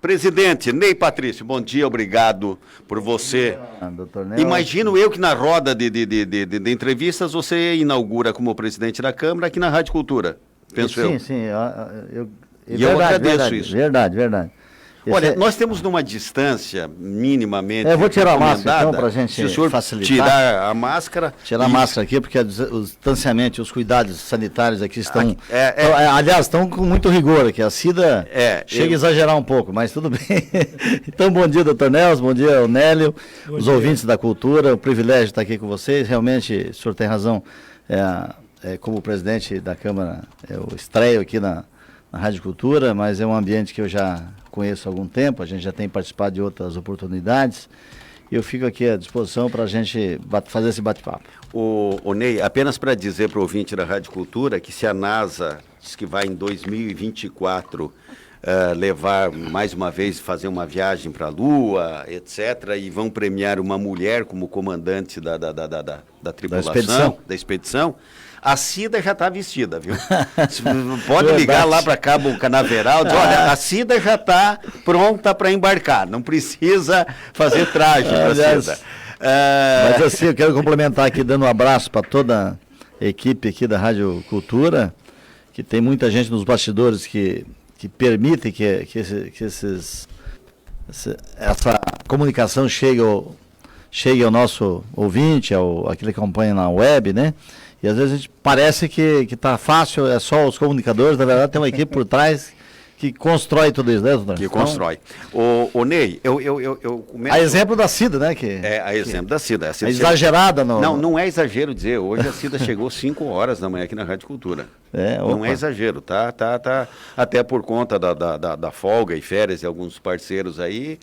Presidente Ney Patrício, bom dia, obrigado por você. Doutor Nelson. Imagino eu que na roda de entrevistas você inaugura como presidente da Câmara aqui na Rádio Cultura, penso eu. Sim, Eu agradeço isso. Verdade. Olha, nós temos numa distância minimamente eu vou tirar a máscara então recomendada. para a gente Se o senhor facilitar. tirar a máscara... Tirar a máscara aqui, porque o distanciamento, os cuidados sanitários aqui estão... aliás, estão com muito rigor aqui. A Cida chega a exagerar um pouco, mas tudo bem. Então, bom dia, doutor Nelson, bom dia, Nélio, os ouvintes da cultura, o privilégio de estar aqui com vocês. Realmente, o senhor tem razão, como presidente da Câmara, eu estreio aqui na Rádio Cultura, mas é um ambiente que eu já conheço há algum tempo, a gente já tem participado de outras oportunidades, e eu fico aqui à disposição para a gente fazer esse bate-papo. O Ney, apenas para dizer para o ouvinte da Rádio Cultura que se a NASA diz que vai em 2024 levar mais uma vez, fazer uma viagem para a Lua, etc., e vão premiar uma mulher como comandante da tripulação, da expedição, a Cida já está vestida, viu? Pode ligar lá para Cabo Canaveral, diz, olha, a Cida já está pronta para embarcar, não precisa fazer traje para a Cida. Mas assim, eu quero complementar aqui, dando um abraço para toda a equipe aqui da Rádio Cultura, que tem muita gente nos bastidores que permite que essa comunicação chegue ao nosso ouvinte, aquele que acompanha na web, né? E às vezes a gente parece que está fácil, é só os comunicadores, na verdade tem uma equipe por trás que constrói tudo isso, né, doutor? Que constrói. O Ney, eu começo... A exemplo da Cida, né? A exemplo da Cida. É exagerada. Não é exagero dizer, hoje a Cida chegou 5 horas da manhã aqui na Rádio Cultura. Não é exagero, tá? Até por conta da folga e férias de alguns parceiros aí,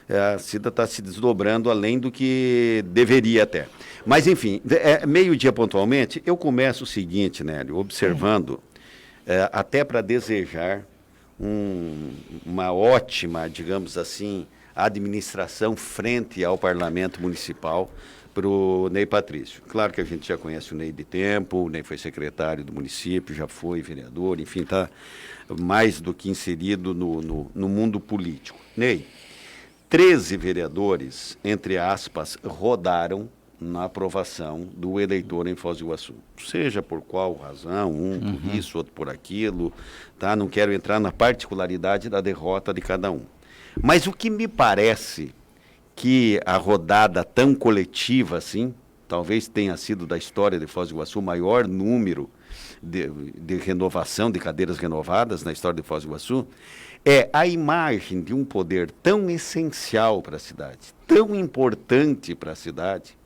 a Cida está se desdobrando além do que deveria até. Mas, enfim, meio-dia pontualmente, eu começo o seguinte, Nélio, observando, até para desejar uma ótima, digamos assim, administração frente ao Parlamento Municipal para o Ney Patrício. Claro que a gente já conhece o Ney de tempo, o Ney foi secretário do município, já foi vereador, enfim, está mais do que inserido no mundo político. Ney, 13 vereadores, entre aspas, rodaram na aprovação do eleitor em Foz do Iguaçu. Seja por qual razão, por isso, outro por aquilo, tá? Não quero entrar na particularidade da derrota de cada um. Mas o que me parece que a rodada tão coletiva assim, talvez tenha sido da história de Foz do Iguaçu o maior número de renovação, de cadeiras renovadas na história de Foz do Iguaçu, é a imagem de um poder tão essencial para a cidade, tão importante para a cidade,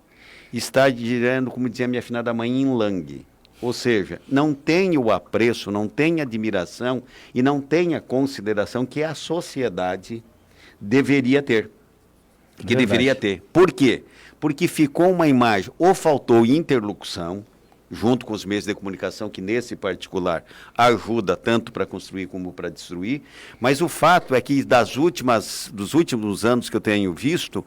está girando, como dizia minha afinada mãe, em langue. Ou seja, não tem o apreço, não tem admiração e não tem a consideração que a sociedade deveria ter. Que deveria ter. Por quê? Porque ficou uma imagem, ou faltou interlocução, junto com os meios de comunicação, que nesse particular ajuda tanto para construir como para destruir, mas o fato é que dos últimos anos que eu tenho visto,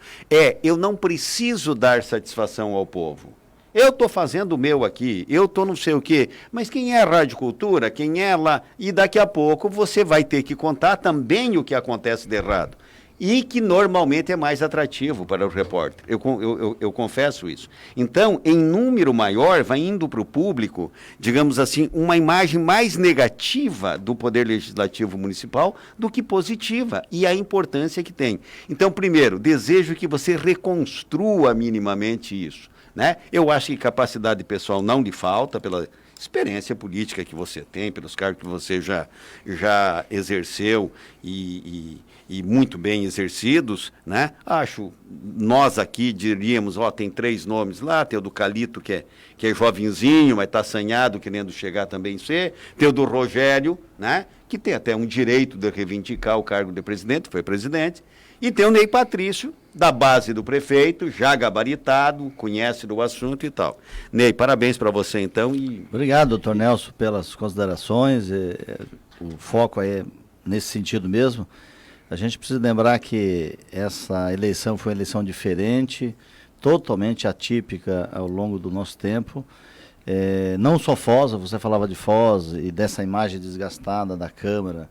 eu não preciso dar satisfação ao povo. Eu estou fazendo o meu aqui, eu estou não sei o quê, mas quem é a Rádio Cultura, quem é lá, e daqui a pouco você vai ter que contar também o que acontece de errado. E que normalmente é mais atrativo para o repórter. Eu confesso isso. Então, em número maior, vai indo para o público, digamos assim, uma imagem mais negativa do Poder Legislativo Municipal do que positiva, e a importância que tem. Então, primeiro, desejo que você reconstrua minimamente isso, né? Eu acho que capacidade pessoal não lhe falta, pela experiência política que você tem, pelos cargos que você já exerceu e muito bem exercidos, né? Acho, nós aqui diríamos, tem 3 nomes lá, tem o do Calito, que é jovenzinho, mas está assanhado, querendo chegar também a ser, tem o do Rogério, né? Que tem até um direito de reivindicar o cargo de presidente, foi presidente, e tem o Ney Patrício, da base do prefeito, já gabaritado, conhece do assunto e tal. Ney, parabéns para você então. Obrigado, doutor Nelson, pelas considerações, o foco é nesse sentido mesmo. A gente precisa lembrar que essa eleição foi uma eleição diferente, totalmente atípica ao longo do nosso tempo. Não só Foz, você falava de Foz e dessa imagem desgastada da Câmara,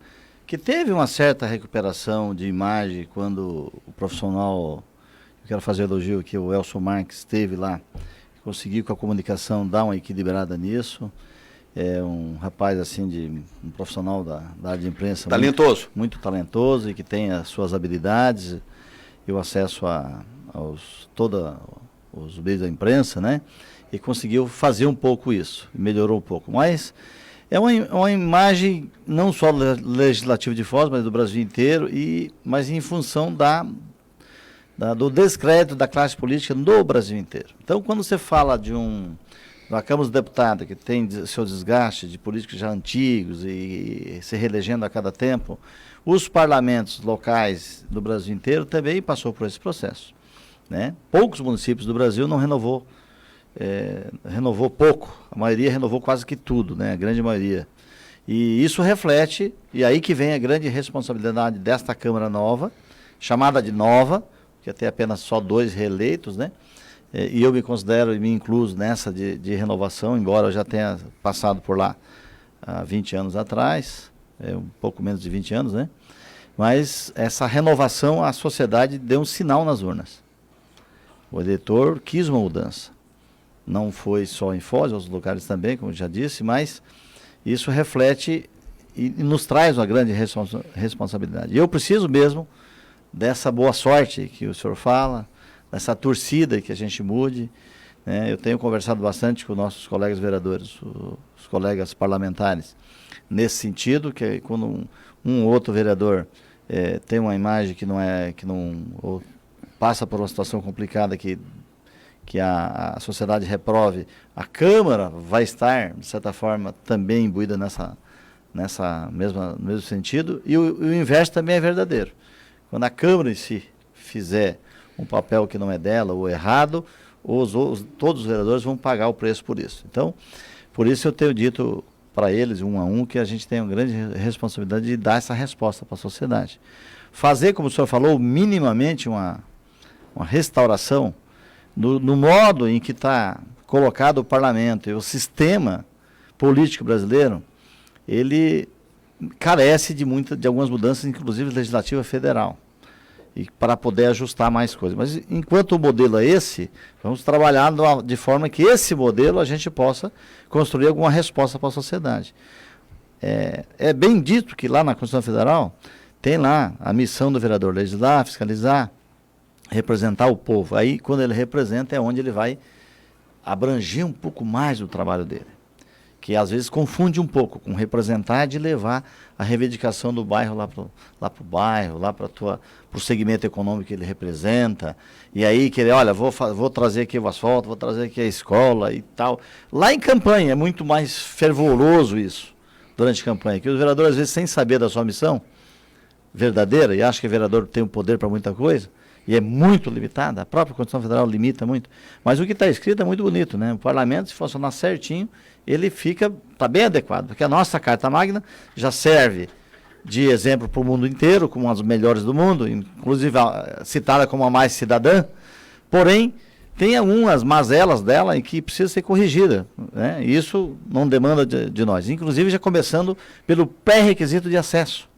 que teve uma certa recuperação de imagem quando o profissional, eu quero fazer elogio aqui, o Elson Marques esteve lá, conseguiu com a comunicação dar uma equilibrada nisso. É um rapaz assim, um profissional da área de imprensa. Talentoso. Muito talentoso e que tem as suas habilidades e o acesso todos os meios da imprensa, né? E conseguiu fazer um pouco isso, melhorou um pouco. Mas é uma imagem não só legislativa de Foz, mas do Brasil inteiro, mas em função do descrédito da classe política no Brasil inteiro. Então, quando você fala da Câmara dos Deputados, que tem seu desgaste de políticos já antigos e se reelegendo a cada tempo, os parlamentos locais do Brasil inteiro também passou por esse processo, né? Poucos municípios do Brasil não renovou pouco, a maioria renovou quase que tudo, né? A grande maioria. E isso reflete, e aí que vem a grande responsabilidade desta Câmara nova, chamada de nova, que tem apenas só 2 reeleitos, né? E eu me considero e me incluo nessa de renovação, embora eu já tenha passado por lá há 20 anos atrás, um pouco menos de 20 anos, né? Mas essa renovação, a sociedade deu um sinal nas urnas. O eleitor quis uma mudança. Não foi só em Foz, outros lugares também, como eu já disse, mas isso reflete e nos traz uma grande responsabilidade. E eu preciso mesmo dessa boa sorte que o senhor fala, dessa torcida que a gente mude, né? Eu tenho conversado bastante com nossos colegas vereadores, os colegas parlamentares, nesse sentido, que quando um ou outro vereador tem uma imagem ou passa por uma situação complicada que a sociedade reprove, a Câmara vai estar, de certa forma, também imbuída no mesmo sentido, e o inverso também é verdadeiro. Quando a Câmara em si fizer um papel que não é dela, ou errado, todos os vereadores vão pagar o preço por isso. Então, por isso eu tenho dito para eles, um a um, que a gente tem uma grande responsabilidade de dar essa resposta para a sociedade. Fazer, como o senhor falou, minimamente uma restauração no modo em que está colocado o parlamento e o sistema político brasileiro, ele carece de algumas mudanças, inclusive legislativa federal, e para poder ajustar mais coisas. Mas enquanto o modelo é esse, vamos trabalhar de forma que esse modelo a gente possa construir alguma resposta para a sociedade. É bem dito que lá na Constituição Federal tem lá a missão do vereador: legislar, fiscalizar, representar o povo. Aí, quando ele representa, é onde ele vai abranger um pouco mais o trabalho dele, que às vezes confunde um pouco com representar, de levar a reivindicação do bairro lá para o bairro, lá para o segmento econômico que ele representa, e aí que ele, olha, vou trazer aqui o asfalto, vou trazer aqui a escola e tal. Lá em campanha é muito mais fervoroso isso, durante a campanha, que os vereadores, às vezes, sem saber da sua missão verdadeira, e acha que o vereador tem o poder para muita coisa, e é muito limitada, a própria Constituição Federal limita muito, mas o que está escrito é muito bonito, né? O parlamento, se funcionar certinho, ele está bem adequado, porque a nossa Carta Magna já serve de exemplo para o mundo inteiro, como uma das melhores do mundo, inclusive citada como a mais cidadã, porém, tem algumas mazelas dela em que precisa ser corrigida, né? E isso não demanda de nós, inclusive já começando pelo pré-requisito de acesso.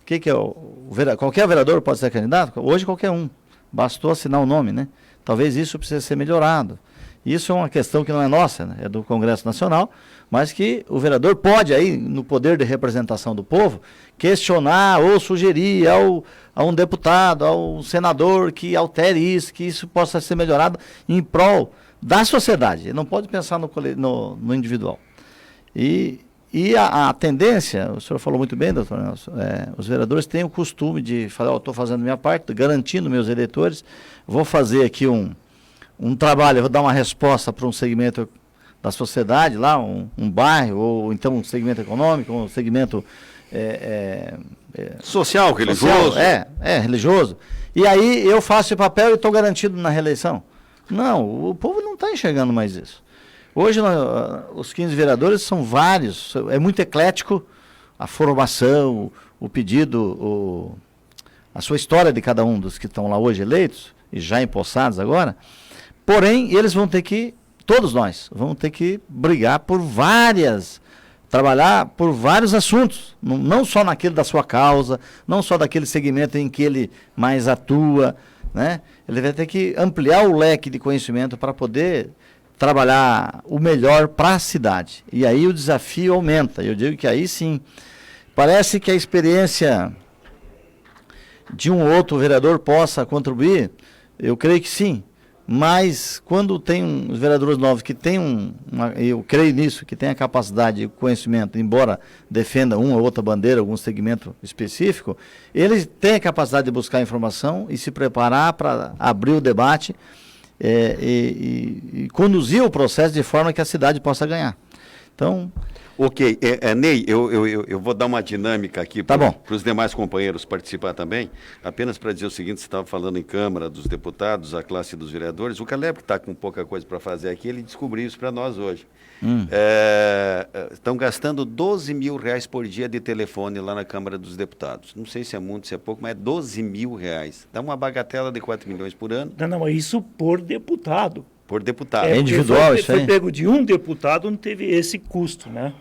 Que é qualquer vereador pode ser candidato? Hoje qualquer um, bastou assinar o nome, né? Talvez isso precise ser melhorado. Isso é uma questão que não é nossa, né? É do Congresso Nacional, mas que o vereador pode aí, no poder de representação do povo, questionar ou sugerir a um deputado, ao senador que altere isso, que isso possa ser melhorado em prol da sociedade. Ele não pode pensar no individual. E a tendência, o senhor falou muito bem, doutor Nelson, os vereadores têm o costume de falar: estou fazendo minha parte, garantindo meus eleitores, vou fazer aqui um trabalho, vou dar uma resposta para um segmento da sociedade, lá, um bairro, ou então um segmento econômico, um segmento social, religioso. Religioso. E aí eu faço esse papel e estou garantido na reeleição. Não, o povo não está enxergando mais isso. Hoje, os 15 vereadores são vários, é muito eclético a formação, o pedido, a sua história de cada um dos que estão lá hoje eleitos, e já empossados agora, porém, eles vão ter que, todos nós, vamos ter que brigar por várias trabalhar por vários assuntos, não só naquele da sua causa, não só daquele segmento em que ele mais atua, né? Ele vai ter que ampliar o leque de conhecimento para poder trabalhar o melhor para a cidade. E aí o desafio aumenta. Eu digo que aí sim, parece que a experiência de um outro vereador possa contribuir, eu creio que sim. Mas quando tem uns vereadores novos que têm eu creio nisso, que tem a capacidade e o conhecimento, embora defenda uma ou outra bandeira, algum segmento específico, eles têm a capacidade de buscar informação e se preparar para abrir o debate e conduzir o processo de forma que a cidade possa ganhar. Então... Ok, Ney, eu vou dar uma dinâmica aqui para os demais companheiros participar também, apenas para dizer o seguinte: você estava falando em Câmara dos Deputados, a classe dos vereadores, o Caleb, que está com pouca coisa para fazer aqui, ele descobriu isso para nós hoje. Estão gastando R$12 mil por dia de telefone lá na Câmara dos Deputados. Não sei se é muito, se é pouco, mas é R$12 mil. Dá uma bagatela de 4 milhões por ano. Não, isso por deputado. Por deputado. É individual isso aí? Foi pego de um deputado, não teve esse custo, né?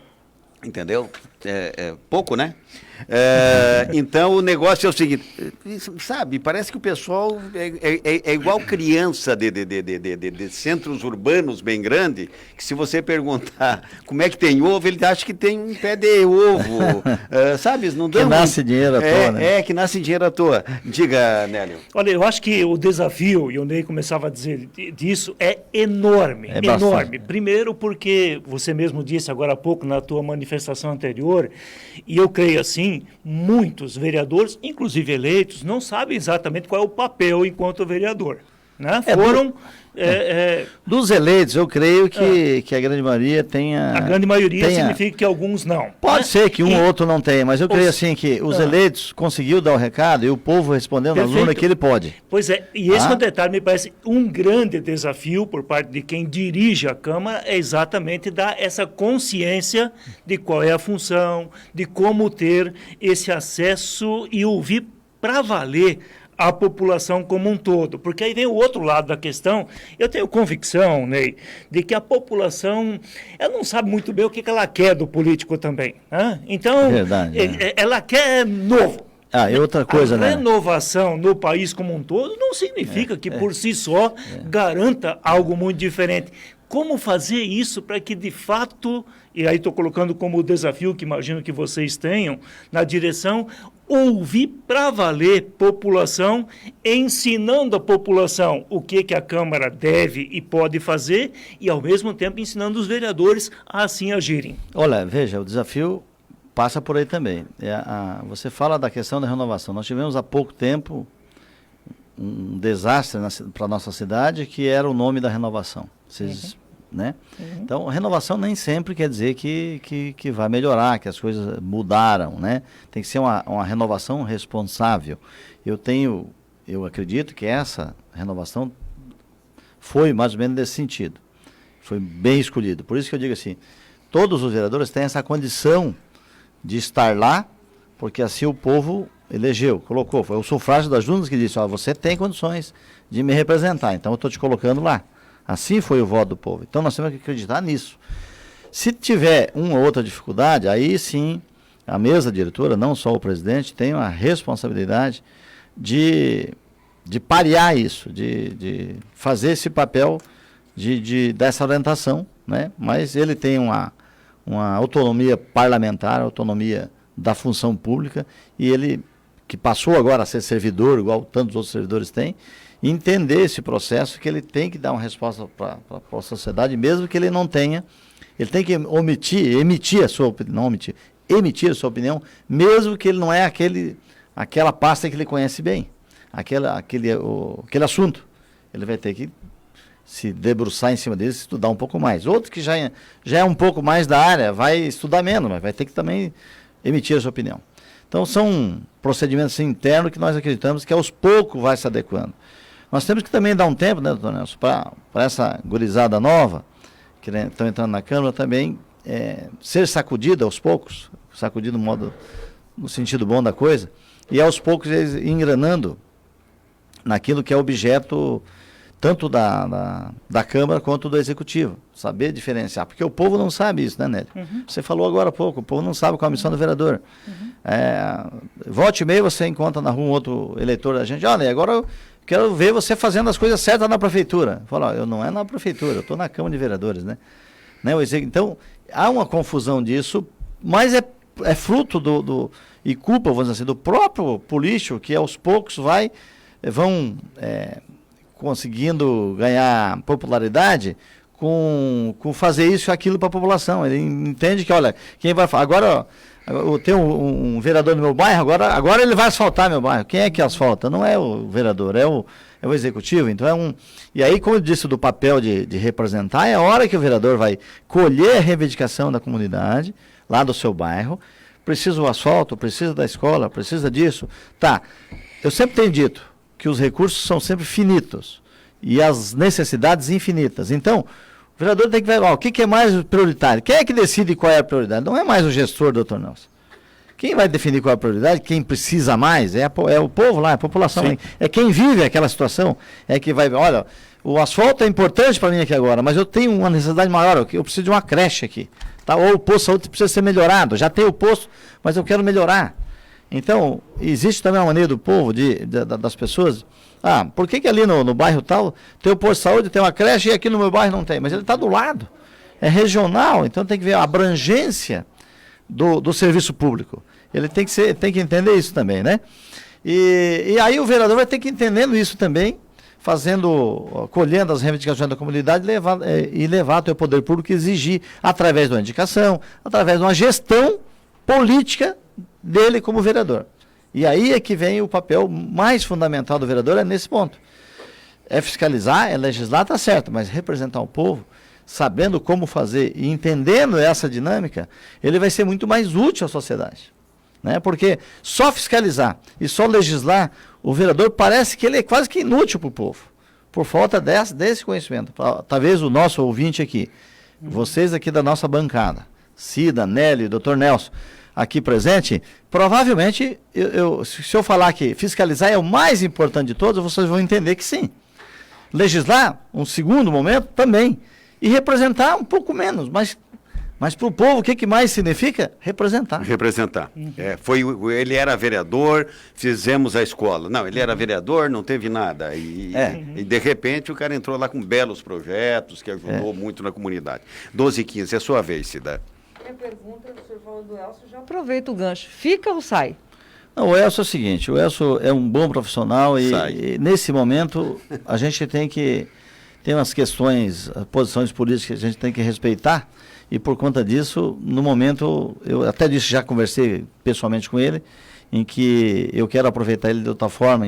Entendeu? Pouco, né? Então, o negócio é o seguinte, sabe, parece que o pessoal é igual criança de centros urbanos bem grande, que se você perguntar como é que tem ovo, ele acha que tem um pé de ovo, sabe? Não dá que nasce dinheiro à toa, né? Que nasce dinheiro à toa. Diga, Nélio. Olha, eu acho que o desafio, e o Ney começava a dizer disso, é enorme, enorme. Bastante. Primeiro porque você mesmo disse agora há pouco na tua manifestação anterior, e eu creio assim, muitos vereadores, inclusive eleitos, não sabem exatamente qual é o papel enquanto vereador. Né? Dos eleitos, eu creio que a grande maioria tenha... A grande maioria significa que alguns não. Pode ser que um ou outro não tenha, mas eu creio assim que os eleitos conseguiu dar o recado e o povo respondeu na urna que ele pode. Pois é, e esse é um detalhe, me parece um grande desafio por parte de quem dirige a Câmara, é exatamente dar essa consciência de qual é a função, de como ter esse acesso e ouvir para valer a população como um todo, porque aí vem o outro lado da questão. Eu tenho convicção, Ney, de que a população, ela não sabe muito bem o que ela quer do político também, né? Então, ela quer novo. E outra coisa, a renovação no país como um todo não significa que por si só garanta algo muito diferente. Como fazer isso para que, de fato, e aí estou colocando como desafio que imagino que vocês tenham, na direção, ouvir para valer população, ensinando a população o que a Câmara deve e pode fazer e, ao mesmo tempo, ensinando os vereadores a assim agirem. Olha, veja, o desafio passa por aí também. Você fala da questão da renovação. Nós tivemos há pouco tempo um desastre para a nossa cidade, que era o nome da renovação. Né? Então, renovação nem sempre quer dizer que vai melhorar, que as coisas mudaram, né? Tem que ser uma renovação responsável. Eu acredito que essa renovação foi mais ou menos nesse sentido. Foi bem escolhido. Por isso que eu digo assim, todos os vereadores têm essa condição de estar lá, porque assim o povo elegeu, colocou. Foi o sufrágio das urnas que disse, você tem condições de me representar, então eu estou te colocando lá. Assim foi o voto do povo. Então nós temos que acreditar nisso. Se tiver uma ou outra dificuldade, aí sim a mesa diretora, não só o presidente, tem uma responsabilidade de parear isso, de fazer esse papel dessa orientação, né? Mas ele tem uma autonomia parlamentar, autonomia da função pública, e ele, que passou agora a ser servidor, igual tantos outros servidores têm, entender esse processo, que ele tem que dar uma resposta para a sociedade, mesmo que ele não tenha, ele tem que emitir a sua opinião, mesmo que ele não é aquela pasta que ele conhece bem, aquele assunto. Ele vai ter que se debruçar em cima dele, estudar um pouco mais. Outro que já é um pouco mais da área, vai estudar menos, mas vai ter que também emitir a sua opinião. Então, são procedimentos internos que nós acreditamos que aos poucos vai se adequando. Nós temos que também dar um tempo, né, doutor Nelson, para essa gurizada nova, que estão entrando na Câmara, também ser sacudida aos poucos, sacudido no sentido bom da coisa, e aos poucos eles engranando naquilo que é objeto tanto da Câmara quanto do Executivo, saber diferenciar, porque o povo não sabe isso, né, Nélio? Você falou agora há pouco, o povo não sabe qual a missão do vereador. Volte e meio você encontra na rua um outro eleitor da gente, olha, agora eu quero ver você fazendo as coisas certas na prefeitura. Fala, eu não é na prefeitura, eu estou na Câmara de Vereadores, né? Então, há uma confusão disso, mas é fruto e culpa, vamos dizer assim, do próprio político, que aos poucos vão conseguindo ganhar popularidade com fazer isso e aquilo para a população. Ele entende que, olha, quem vai falar, agora eu tenho um vereador no meu bairro, agora ele vai asfaltar meu bairro. Quem é que asfalta? Não é o vereador, é o executivo. Então e aí, como eu disse, do papel de representar, é a hora que o vereador vai colher a reivindicação da comunidade, lá do seu bairro. Precisa do asfalto, precisa da escola, precisa disso. Tá, eu sempre tenho dito que os recursos são sempre finitos e as necessidades infinitas. Então, o vereador tem que ver o que é mais prioritário. Quem é que decide qual é a prioridade? Não é mais o gestor, doutor Nelson. Quem vai definir qual é a prioridade, quem precisa mais, é o povo lá, é a população. É quem vive aquela situação, é que vai, olha, o asfalto é importante para mim aqui agora, mas eu tenho uma necessidade maior, eu preciso de uma creche aqui. Tá? Ou o posto de saúde precisa ser melhorado, já tem o posto, mas eu quero melhorar. Então, existe também uma maneira do povo, das pessoas, por que ali no bairro tal tem o posto de saúde, tem uma creche e aqui no meu bairro não tem? Mas ele está do lado, é regional, então tem que ver a abrangência do serviço público. Ele tem que entender isso também, né? E aí o vereador vai ter que ir entendendo isso também, colhendo as reivindicações da comunidade e levar até o poder público, exigir, através de uma indicação, através de uma gestão política dele como vereador. E aí é que vem o papel mais fundamental do vereador, é nesse ponto. É fiscalizar, é legislar, está certo, mas representar o povo, sabendo como fazer e entendendo essa dinâmica, ele vai ser muito mais útil à sociedade. Né? Porque só fiscalizar e só legislar, o vereador parece que ele é quase que inútil para o povo, por falta desse conhecimento. Talvez o nosso ouvinte aqui, vocês aqui da nossa bancada, Cida, Nélio, doutor Nelson, aqui presente, provavelmente, se eu falar que fiscalizar é o mais importante de todos, vocês vão entender que sim. Legislar, um segundo momento, também. E representar um pouco menos, mas para o povo, o que mais significa? Representar. Representar. Ele era vereador, fizemos a escola. Não, ele era vereador, não teve nada. E de repente o cara entrou lá com belos projetos, que ajudou muito na comunidade. 12h15, é a sua vez, Cida. Minha pergunta, o senhor falou do Elcio, já aproveita o gancho. Fica ou sai? Não, o Elcio é o seguinte, o Elcio é um bom profissional e nesse momento a gente tem umas questões, posições políticas que a gente tem que respeitar e por conta disso, no momento, eu até disse, já conversei pessoalmente com ele, em que eu quero aproveitar ele de outra forma,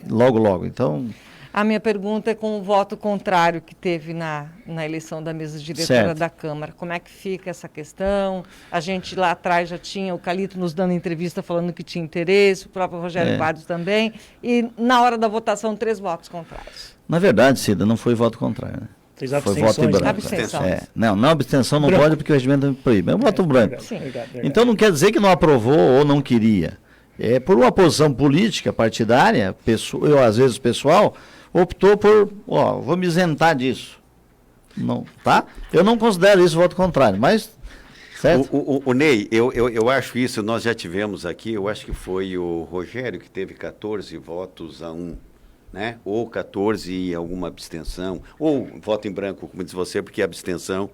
logo. Então... A minha pergunta é com o voto contrário que teve na eleição da mesa diretora da Câmara. Como é que fica essa questão? A gente lá atrás já tinha o Calito nos dando entrevista falando que tinha interesse, o próprio Rogério Barros também. E na hora da votação, 3 votos contrários. Na verdade, Cida, não foi voto contrário, né? Foi voto em branco. Abstenção. Não, abstenção não pode porque o regimento não proíbe. É um voto branco. Verdade. Então não quer dizer que não aprovou ou não queria. É por uma posição política, partidária, às vezes pessoal, optou por, vou me isentar disso. Não, tá? Eu não considero isso voto contrário, mas... Certo? O Ney, eu acho isso, nós já tivemos aqui, eu acho que foi o Rogério que teve 14 votos a 1, né? Ou 14 e alguma abstenção, ou voto em branco, como diz você, porque a abstenção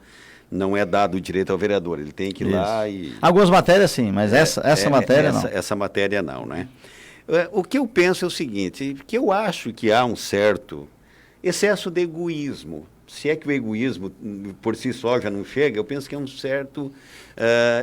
não é dado o direito ao vereador, ele tem que ir lá e... Algumas matérias sim, mas essa matéria não. Essa matéria não, né? O que eu penso é o seguinte, que eu acho que há um certo excesso de egoísmo. Se é que o egoísmo por si só já não chega, eu penso que é um certo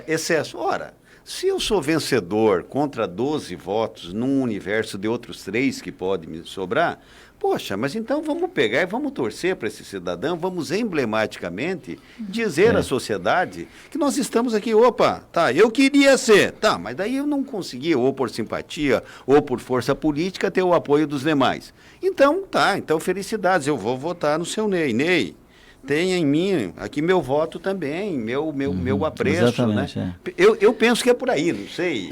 excesso. Ora, se eu sou vencedor contra 12 votos num universo de outros 3 que podem me sobrar, poxa, mas então vamos pegar e vamos torcer para esse cidadão, vamos emblematicamente dizer à sociedade que nós estamos aqui, eu queria ser, mas daí eu não consegui, ou por simpatia, ou por força política, ter o apoio dos demais. Então, felicidades, eu vou votar no seu Ney. Ney, tenha em mim aqui meu voto também, meu apreço, né? Eu penso que é por aí, não sei.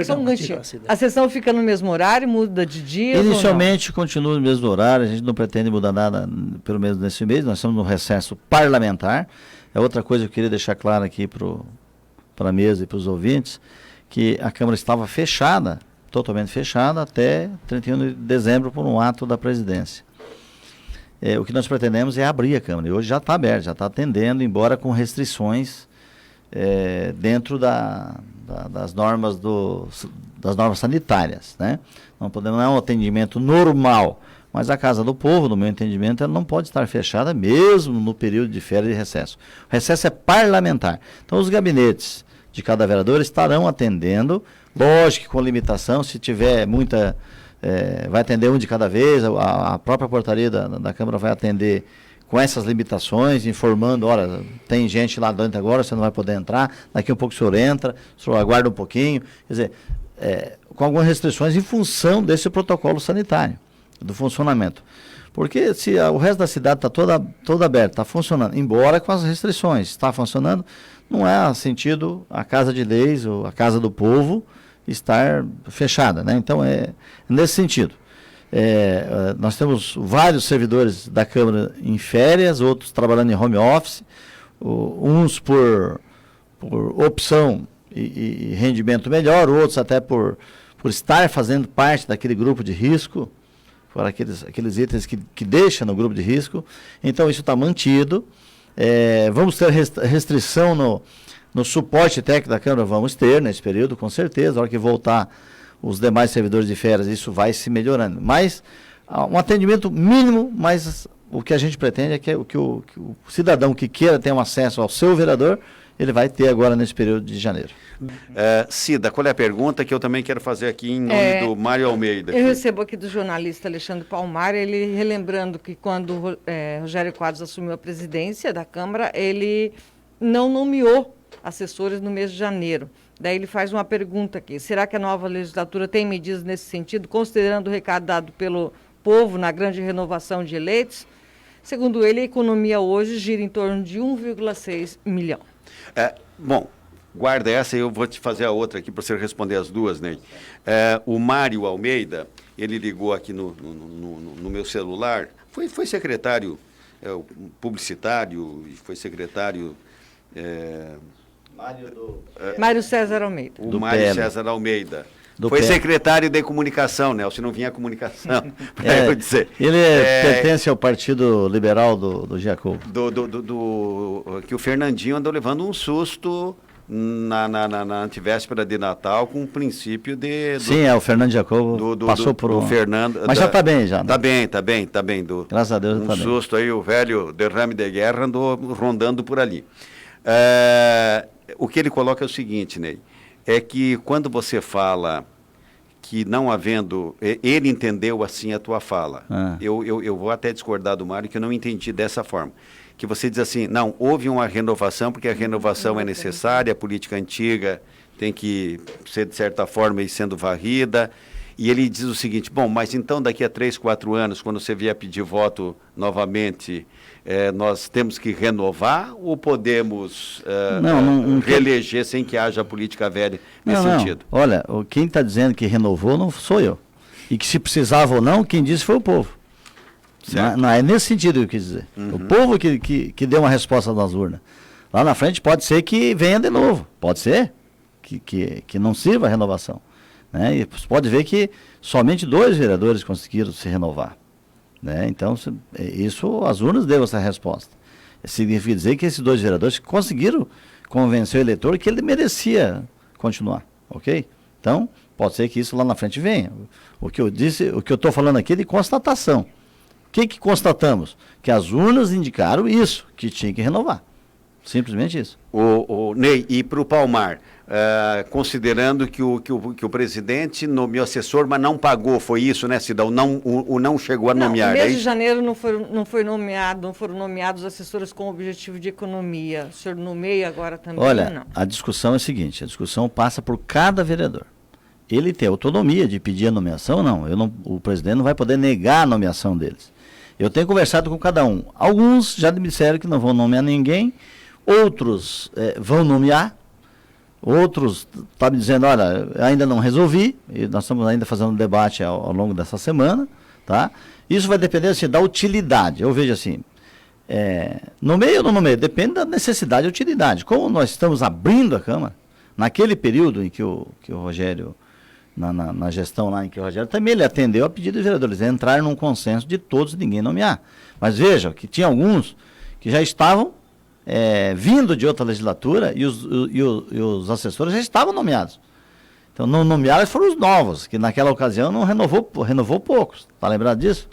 Só um ganchinho. A sessão fica no mesmo horário, muda de dia? Inicialmente continua no mesmo horário, a gente não pretende mudar nada, pelo menos nesse mês, nós estamos no recesso parlamentar. É outra coisa que eu queria deixar claro aqui para a mesa e para os ouvintes, que a Câmara estava fechada, totalmente fechada, até 31 de dezembro por um ato da presidência. O que nós pretendemos é abrir a Câmara, e hoje já está aberta, já está atendendo, embora com restrições dentro das normas sanitárias, né? Não é um atendimento normal, mas a Casa do Povo, no meu entendimento, ela não pode estar fechada mesmo no período de férias e recesso. O recesso é parlamentar. Então os gabinetes de cada vereador estarão atendendo, lógico que com limitação, se tiver muita, vai atender um de cada vez, a própria portaria da Câmara vai atender com essas limitações, informando, olha, tem gente lá dentro agora, você não vai poder entrar, daqui a um pouco o senhor entra, o senhor aguarda um pouquinho, quer dizer, com algumas restrições em função desse protocolo sanitário, do funcionamento. Porque se o resto da cidade está toda aberta, está funcionando, embora com as restrições, está funcionando, não é sentido a Casa de Leis ou a Casa do Povo estar fechada, né? Então, é nesse sentido. Nós temos vários servidores da Câmara em férias, outros trabalhando em home office, uns por opção e rendimento melhor, outros até por estar fazendo parte daquele grupo de risco, por aqueles itens que deixam no grupo de risco. Então isso está mantido. Vamos ter restrição no suporte técnico da Câmara, vamos ter nesse período, com certeza. Na hora que voltar os demais servidores de férias, isso vai se melhorando. Mas um atendimento mínimo, mas o que a gente pretende é que o cidadão que queira ter um acesso ao seu vereador, ele vai ter agora nesse período de janeiro. Cida, qual é a pergunta que eu também quero fazer aqui em nome do Mário Almeida? Eu recebo aqui do jornalista Alexandre Palmar, ele relembrando que quando Rogério Quadros assumiu a presidência da Câmara, ele não nomeou assessores no mês de janeiro. Daí ele faz uma pergunta aqui: será que a nova legislatura tem medidas nesse sentido, considerando o recado dado pelo povo na grande renovação de eleitos? Segundo ele, a economia hoje gira em torno de 1,6 milhão. Bom, guarda essa e eu vou te fazer a outra aqui para você responder as duas, Ney. O Mário Almeida, ele ligou aqui no meu celular, foi secretário publicitário, foi secretário... Mário César Almeida. O Mário César Almeida. Foi secretário de comunicação, né? Se não vinha a comunicação, para eu dizer. Ele pertence ao Partido Liberal do Giacomo. Que o Fernandinho andou levando um susto na antivéspera de Natal com o princípio de... Sim, o Fernando Giacomo passou por um... Fernando, mas já está bem, já. Está bem, está bem, está bem. Graças a Deus está bem. Um susto aí, o velho derrame de guerra andou rondando por ali. O que ele coloca é o seguinte, Ney, é que quando você fala que não havendo... Ele entendeu assim a tua fala. Eu vou até discordar do Mário, que eu não entendi dessa forma. Que você diz assim, não, houve uma renovação, porque a renovação é necessária, a política antiga tem que ser, de certa forma, ir sendo varrida. E ele diz o seguinte, bom, mas então daqui a 3, 4 anos, quando você vier pedir voto novamente, nós temos que renovar ou podemos reeleger sem que haja política velha nesse sentido? Olha, quem está dizendo que renovou não sou eu. E que se precisava ou não, quem disse foi o povo. Não, é nesse sentido que eu quis dizer. O povo que deu uma resposta nas urnas. Lá na frente pode ser que venha de novo. Pode ser que não sirva a renovação. Né? E você pode ver que somente 2 vereadores conseguiram se renovar. Né? Então, isso, as urnas deu essa resposta. Significa dizer que esses 2 vereadores conseguiram convencer o eleitor que ele merecia continuar. Ok? Então, pode ser que isso lá na frente venha. O que eu estou falando aqui é de constatação. O que constatamos? Que as urnas indicaram isso, que tinha que renovar. Simplesmente isso. Ney, e para o Palmar, considerando que o presidente nomeou assessor, mas não pagou, foi isso, né, Cida? Não chegou a nomear. No mês de janeiro não foram nomeados assessores com objetivo de economia. O senhor nomeia agora também? Olha, não? A discussão é a seguinte, a discussão passa por cada vereador. Ele tem autonomia de pedir a nomeação ou não. O presidente não vai poder negar a nomeação deles. Eu tenho conversado com cada um. Alguns já me disseram que não vão nomear ninguém, outros vão nomear, Outros estão me dizendo, olha, ainda não resolvi, e nós estamos ainda fazendo um debate ao longo dessa semana, tá? Isso vai depender assim, da utilidade. Eu vejo assim, nomeio ou não nomeio, depende da necessidade e utilidade. Como nós estamos abrindo a Câmara, naquele período em que o Rogério, na gestão lá em que o Rogério, também ele atendeu a pedido dos vereadores, entrar num consenso de todos e ninguém nomear. Mas veja que tinha alguns que já estavam vindo de outra legislatura e os assessores já estavam nomeados. Então, não nomeados foram os novos, que naquela ocasião não renovou poucos. Está lembrado disso?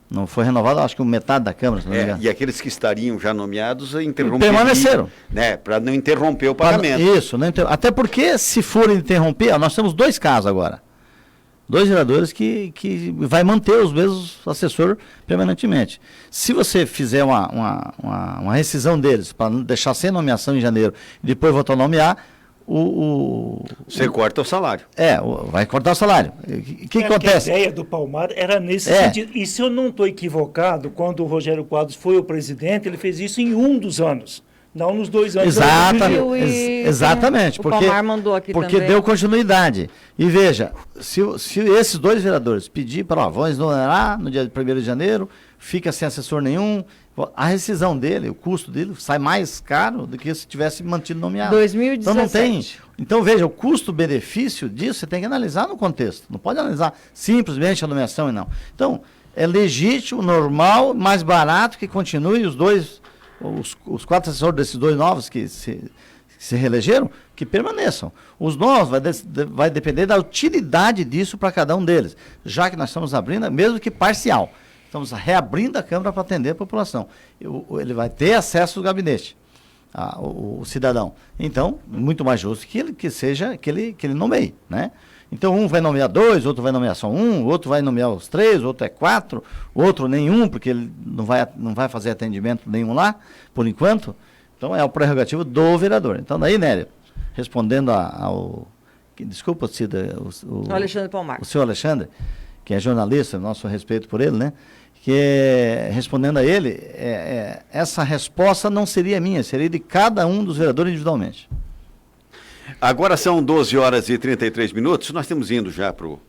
Não foi renovado, acho que metade da Câmara. Se não me engano. E aqueles que estariam já nomeados permaneceram. Né, para não interromper o pagamento. Isso, até porque se forem interromper, nós temos 2 casos agora. 2 vereadores que vai manter os mesmos assessores permanentemente. Se você fizer uma rescisão deles, para deixar sem nomeação em janeiro, e depois voltar a nomear, você corta o salário. Vai cortar o salário. O que acontece? A ideia do Palmar era nesse sentido. E se eu não estou equivocado, quando o Rogério Quadros foi o presidente, ele fez isso em um dos anos. Não nos 2 anos. Exatamente. O Palmar mandou aqui porque também. Deu continuidade. E veja, se esses 2 vereadores pedirem para vão exonerar no dia 1º de janeiro, fica sem assessor nenhum, a rescisão dele, o custo dele, sai mais caro do que se tivesse mantido nomeado. 2017. Então não tem. Então veja, o custo-benefício disso você tem que analisar no contexto. Não pode analisar simplesmente a nomeação e não. Então, é legítimo, normal, mais barato que continue os 4 assessores desses 2 novos que se reelegeram, que permaneçam. Os novos vai depender da utilidade disso para cada um deles, já que nós estamos abrindo, mesmo que parcial. Estamos reabrindo a Câmara para atender a população. Ele vai ter acesso ao gabinete, o cidadão. Então, muito mais justo que ele nomeie, né? Então, um vai nomear 2, outro vai nomear só 1, outro vai nomear os 3, outro é 4, outro nenhum, porque ele não vai fazer atendimento nenhum lá, por enquanto. Então, é o prerrogativo do vereador. Então, daí, Nélia, respondendo desculpa, Cida, o Alexandre Palmar. O senhor Alexandre, que é jornalista, nosso respeito por ele, né? Respondendo a ele, essa resposta não seria minha, seria de cada um dos vereadores individualmente. Agora são 12 horas e 33 minutos, nós estamos indo já para o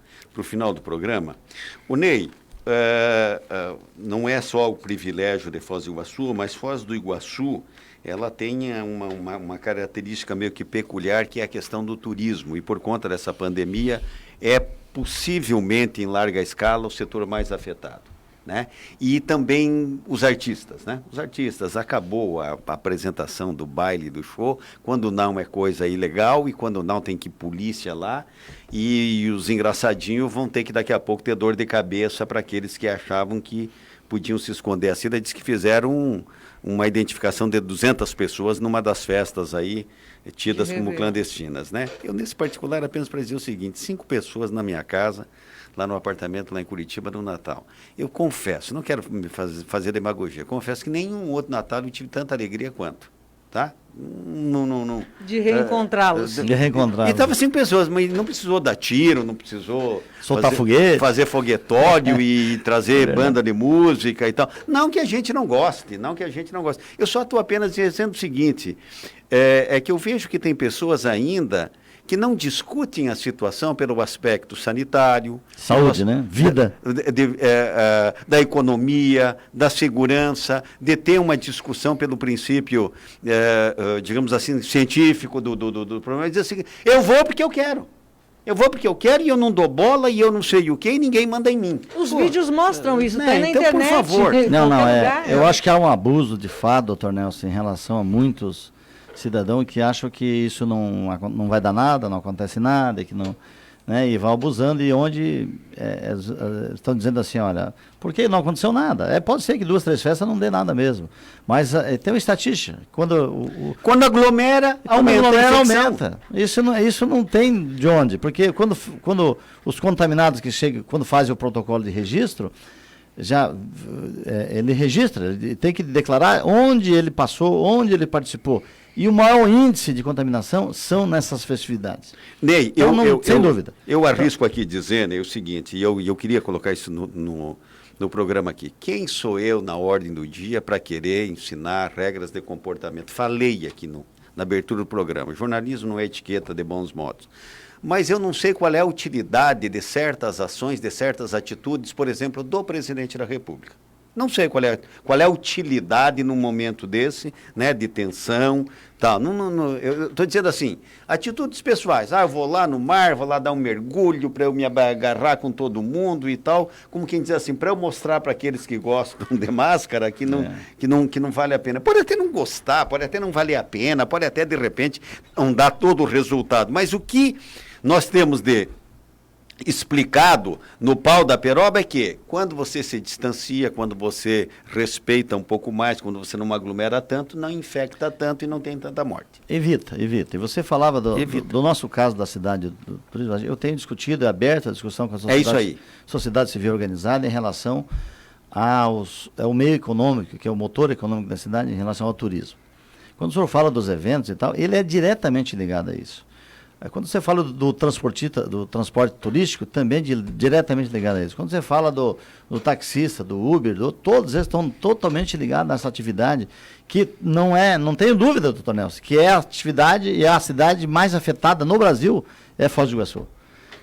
final do programa. O Ney, não é só o privilégio de Foz do Iguaçu, mas Foz do Iguaçu, ela tem uma característica meio que peculiar, que é a questão do turismo, e por conta dessa pandemia, é possivelmente em larga escala o setor mais afetado. Né? E também os artistas, né? Os artistas, acabou a apresentação do baile, do show, quando não é coisa ilegal e quando não tem que ir polícia lá, e os engraçadinhos vão ter que daqui a pouco ter dor de cabeça para aqueles que achavam que podiam se esconder. A Cida disse que fizeram uma identificação de 200 pessoas numa das festas aí, tidas como clandestinas, né? Eu, nesse particular, apenas para dizer o seguinte, 5 pessoas na minha casa, lá no apartamento, lá em Curitiba, no Natal. Eu confesso, não quero fazer demagogia, confesso que nenhum outro Natal eu tive tanta alegria quanto, tá? Não. De reencontrá-los. De reencontrá-los. E estava 5 pessoas, mas não precisou dar tiro, não precisou soltar foguete, fazer foguetório e trazer banda de música e tal. Não que a gente não goste, Eu só estou apenas dizendo o seguinte, é que eu vejo que tem pessoas ainda que não discutem a situação pelo aspecto sanitário, saúde, né? Vida, da economia, da segurança, de ter uma discussão pelo princípio, digamos assim, científico do problema. Dizer assim, eu vou porque eu quero. E eu não dou bola e eu não sei o que e ninguém manda em mim. Os vídeos mostram isso, tem na então, internet. Por favor. Eu acho que há um abuso de fato, doutor Nelson, em relação a muitos cidadão que acham que isso não vai dar nada, não acontece nada, que não, né, e vão abusando, e onde estão dizendo assim, olha, porque não aconteceu nada. Pode ser que 2, 3 festas não dê nada mesmo, mas tem uma estatística, quando aglomera, aumenta. Isso não tem de onde, porque quando os contaminados que chegam, quando fazem o protocolo de registro, ele registra, ele tem que declarar onde ele passou, onde ele participou. E o maior índice de contaminação são nessas festividades. Ney, então, sem dúvida. Eu arrisco aqui dizendo o seguinte, e eu queria colocar isso no programa aqui. Quem sou eu na ordem do dia para querer ensinar regras de comportamento? Falei aqui na abertura do programa. Jornalismo não é etiqueta de bons modos. Mas eu não sei qual é a utilidade de certas ações, de certas atitudes, por exemplo, do presidente da República. Não sei qual é a utilidade num momento desse, né, de tensão, tal. Eu estou dizendo assim, atitudes pessoais. Eu vou lá no mar, vou lá dar um mergulho para eu me agarrar com todo mundo e tal. Como quem diz assim, para eu mostrar para aqueles que gostam de máscara que não vale a pena. Pode até não gostar, pode até não valer a pena, pode até, de repente, não dar todo o resultado. Mas o que nós temos de explicado no pau da peroba é que quando você se distancia, quando você respeita um pouco mais, quando você não aglomera tanto, não infecta tanto e não tem tanta morte. Evita. E você falava do nosso caso da cidade do turismo. Eu tenho discutido, é aberta a discussão com a sociedade civil organizada em relação ao meio econômico, que é o motor econômico da cidade, em relação ao turismo. Quando o senhor fala dos eventos e tal, ele é diretamente ligado a isso. Quando você fala do transporte turístico, também diretamente ligado a isso. Quando você fala do taxista, do Uber, todos eles estão totalmente ligados nessa atividade, que não tenho dúvida, doutor Nelson, que é a atividade e a cidade mais afetada no Brasil é Foz do Iguaçu.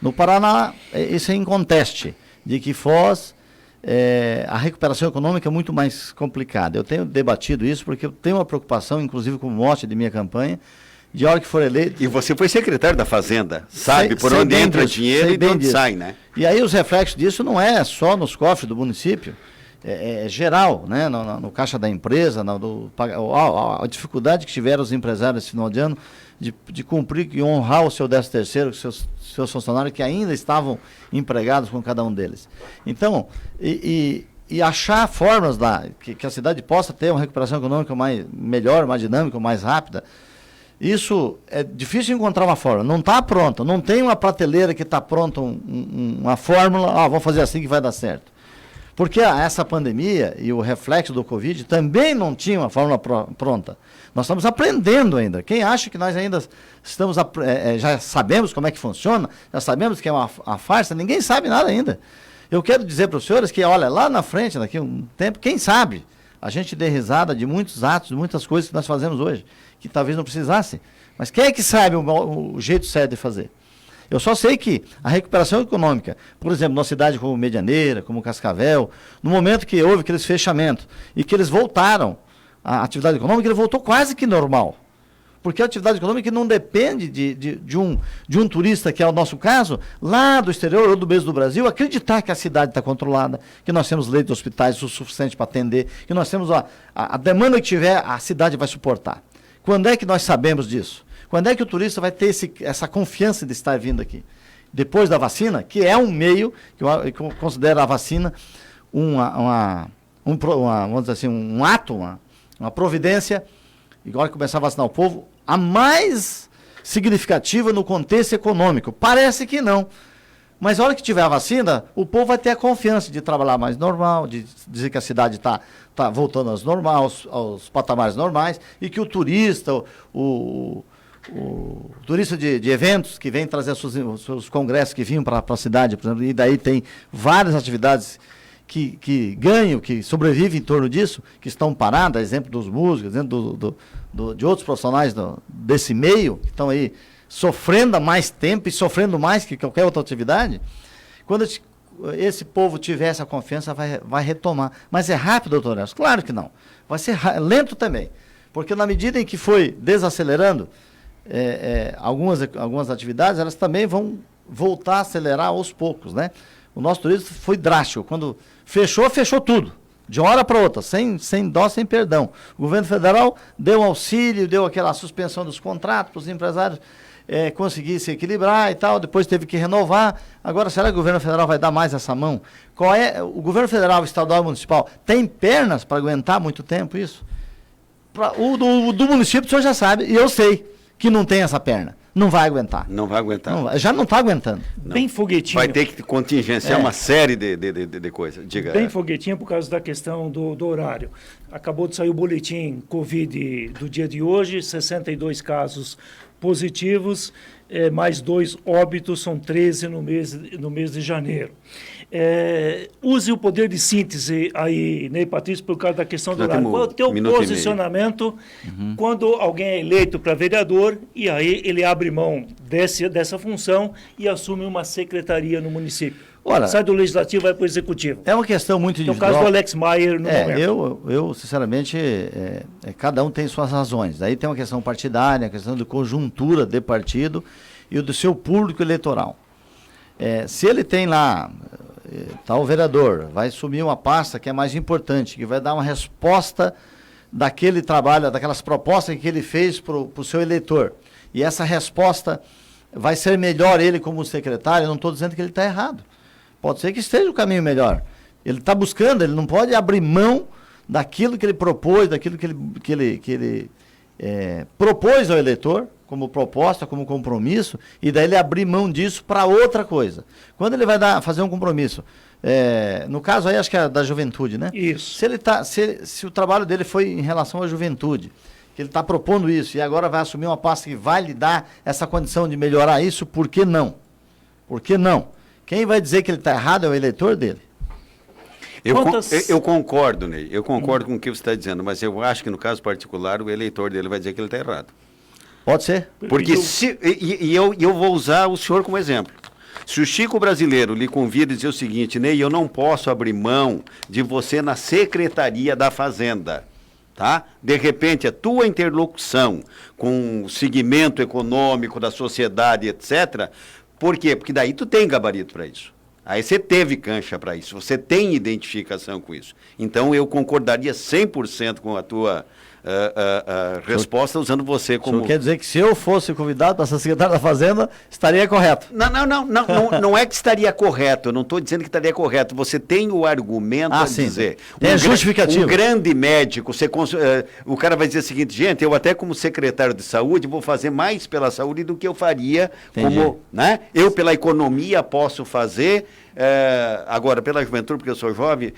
No Paraná, isso é inconteste, de que Foz, a recuperação econômica é muito mais complicada. Eu tenho debatido isso porque eu tenho uma preocupação, inclusive com o mote de minha campanha, de hora que for eleito... E você foi secretário da Fazenda, sabe por onde entra dinheiro e de onde sai, né? E aí os reflexos disso não é só nos cofres do município, é geral, né? No caixa da empresa, a dificuldade que tiveram os empresários esse final de ano de cumprir e honrar o seu 13º, seus funcionários que ainda estavam empregados com cada um deles. Então, e achar formas que a cidade possa ter uma recuperação econômica melhor, mais dinâmica, mais rápida. Isso é difícil encontrar uma fórmula, não está pronta, não tem uma prateleira que está pronta, uma fórmula, vamos fazer assim que vai dar certo. Porque essa pandemia e o reflexo do Covid também não tinha uma fórmula pronta. Nós estamos aprendendo ainda. Quem acha que nós ainda já sabemos como é que funciona, já sabemos que é uma farsa, ninguém sabe nada ainda. Eu quero dizer para os senhores que, olha, lá na frente, daqui a um tempo, quem sabe, a gente dê risada de muitos atos, de muitas coisas que nós fazemos hoje, que talvez não precisasse. Mas quem é que sabe o jeito certo de fazer? Eu só sei que a recuperação econômica, por exemplo, numa cidade como Medianeira, como Cascavel, no momento que houve aqueles fechamentos e que eles voltaram, a atividade econômica ele voltou quase que normal. Porque a atividade econômica não depende de um turista, que é o nosso caso, lá do exterior ou do mesmo do Brasil, acreditar que a cidade está controlada, que nós temos leitos de hospitais o suficiente para atender, que nós temos a demanda que tiver, a cidade vai suportar. Quando é que nós sabemos disso? Quando é que o turista vai ter essa confiança de estar vindo aqui? Depois da vacina, que é um meio, que eu considero a vacina vamos dizer assim, um ato, uma providência, igual que começar a vacinar o povo, a mais significativa no contexto econômico. Parece que não. Mas a hora que tiver a vacina, o povo vai ter a confiança de trabalhar mais normal, de dizer que a cidade está voltando aos patamares normais, e que o turista, o turista de eventos que vem trazer os seus congressos que vinham para a cidade, por exemplo, e daí tem várias atividades que ganham, que sobrevivem em torno disso, que estão paradas, exemplo dos músicos, exemplo de outros profissionais desse meio, que estão aí sofrendo há mais tempo e sofrendo mais que qualquer outra atividade. Quando esse povo tiver essa confiança, vai retomar. Mas é rápido, doutor Nelson? Claro que não. Vai ser lento também. Porque na medida em que foi desacelerando algumas atividades, elas também vão voltar a acelerar aos poucos, né? O nosso turismo foi drástico. Quando fechou tudo. De uma hora para outra, sem dó, sem perdão. O governo federal deu um auxílio, deu aquela suspensão dos contratos para os empresários conseguir se equilibrar e tal, depois teve que renovar. Agora, será que o governo federal vai dar mais essa mão? O governo federal, estadual e municipal tem pernas para aguentar muito tempo isso? O do município o senhor já sabe, e eu sei que não tem essa perna. Não vai aguentar. Não vai aguentar. Já não está aguentando. Não. Bem foguetinho. Vai ter que contingenciar uma série de coisas. Diga. Bem foguetinho por causa da questão do horário. Acabou de sair o boletim Covid do dia de hoje, 62 casos positivos, mais 2 óbitos, são 13 no mês de janeiro. Use o poder de síntese aí, Ney Patrício, por causa da questão do horário. Qual é o teu posicionamento quando alguém é eleito para vereador e aí ele abre mão dessa função e assume uma secretaria no município? Ora, sai do legislativo e vai para o executivo. É uma questão muito individual. No caso do Alex Maier, no momento. Eu sinceramente, cada um tem suas razões. Daí tem uma questão partidária, a questão de conjuntura de partido e o do seu público eleitoral. Se ele tem lá, tá o vereador, vai assumir uma pasta que é mais importante, que vai dar uma resposta daquele trabalho, daquelas propostas que ele fez para o seu eleitor. E essa resposta vai ser melhor ele como secretário, eu não estou dizendo que ele está errado. Pode ser que esteja o caminho melhor. Ele está buscando, ele não pode abrir mão daquilo que ele propôs, daquilo que ele propôs ao eleitor, como proposta, como compromisso, e daí ele abrir mão disso para outra coisa. Quando ele vai fazer um compromisso, no caso aí acho que é da juventude, né? Isso. Se o trabalho dele foi em relação à juventude, que ele está propondo isso, e agora vai assumir uma pasta que vai lhe dar essa condição de melhorar isso, por que não? Por que não? Quem vai dizer que ele está errado é o eleitor dele. Eu concordo, Ney, eu concordo com o que você está dizendo, mas eu acho que no caso particular o eleitor dele vai dizer que ele está errado. Pode ser. Porque eu vou usar o senhor como exemplo. Se o Chico Brasileiro lhe convida e dizer o seguinte, Ney, eu não posso abrir mão de você na Secretaria da Fazenda, tá? De repente a tua interlocução com o segmento econômico da sociedade, etc., por quê? Porque daí tu tem gabarito para isso. Aí você teve cancha para isso, você tem identificação com isso. Então eu concordaria 100% com a tua resposta, usando você como... Isso quer dizer que se eu fosse convidado para ser secretário da Fazenda, estaria correto? Não é que estaria correto, eu não estou dizendo que estaria correto. Você tem o argumento a dizer. Tem a justificativa. Um grande médico, o cara vai dizer o seguinte, gente, eu até como secretário de saúde vou fazer mais pela saúde do que eu faria como... Né? Eu pela economia posso fazer... agora, pela juventude, porque eu sou jovem,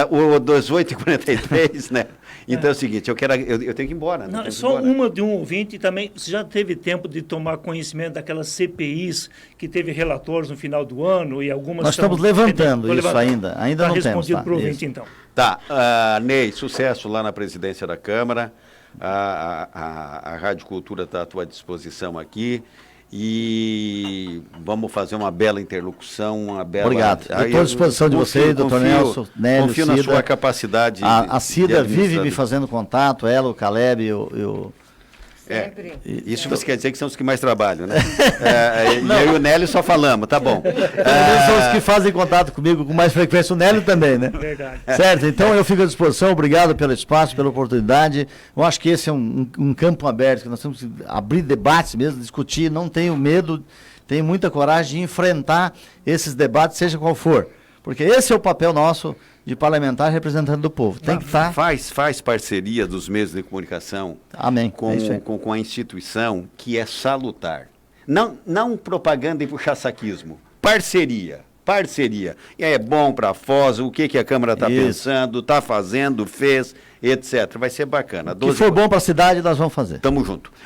o 18h43, né? Então é o seguinte, eu tenho que ir embora. Não, é só uma de um ouvinte também. Você já teve tempo de tomar conhecimento daquelas CPIs que teve relatórios no final do ano e algumas... Nós estamos levantando isso ainda não temos. Respondido para o ouvinte, então. Tá, Ney, sucesso lá na presidência da Câmara. A Rádio Cultura está à tua disposição aqui. E vamos fazer uma bela interlocução, uma bela... Obrigado. Estou à disposição de vocês, doutor Nelson, Nélio, confio na sua capacidade. A Cida vive me fazendo contato, ela, o Caleb e o... Isso você quer dizer que são os que mais trabalham, né? Eu e o Nélio só falamos, tá bom. São os que fazem contato comigo com mais frequência, o Nélio também, né? Verdade. Certo, então eu fico à disposição, obrigado pelo espaço, pela oportunidade. Eu acho que esse é um campo aberto, que nós temos que abrir debates mesmo, discutir, não tenho medo, tenho muita coragem de enfrentar esses debates, seja qual for. Porque esse é o papel nosso de parlamentar representante do povo. Tem que estar... Faz parceria dos meios de comunicação. Amém. Com a instituição, que é salutar. Não propaganda e puxa-saquismo. Parceria. E é bom para a Foz, o que a Câmara está pensando, está fazendo, fez, etc. Vai ser bacana. Se for bom para a cidade, nós vamos fazer. Tamo junto.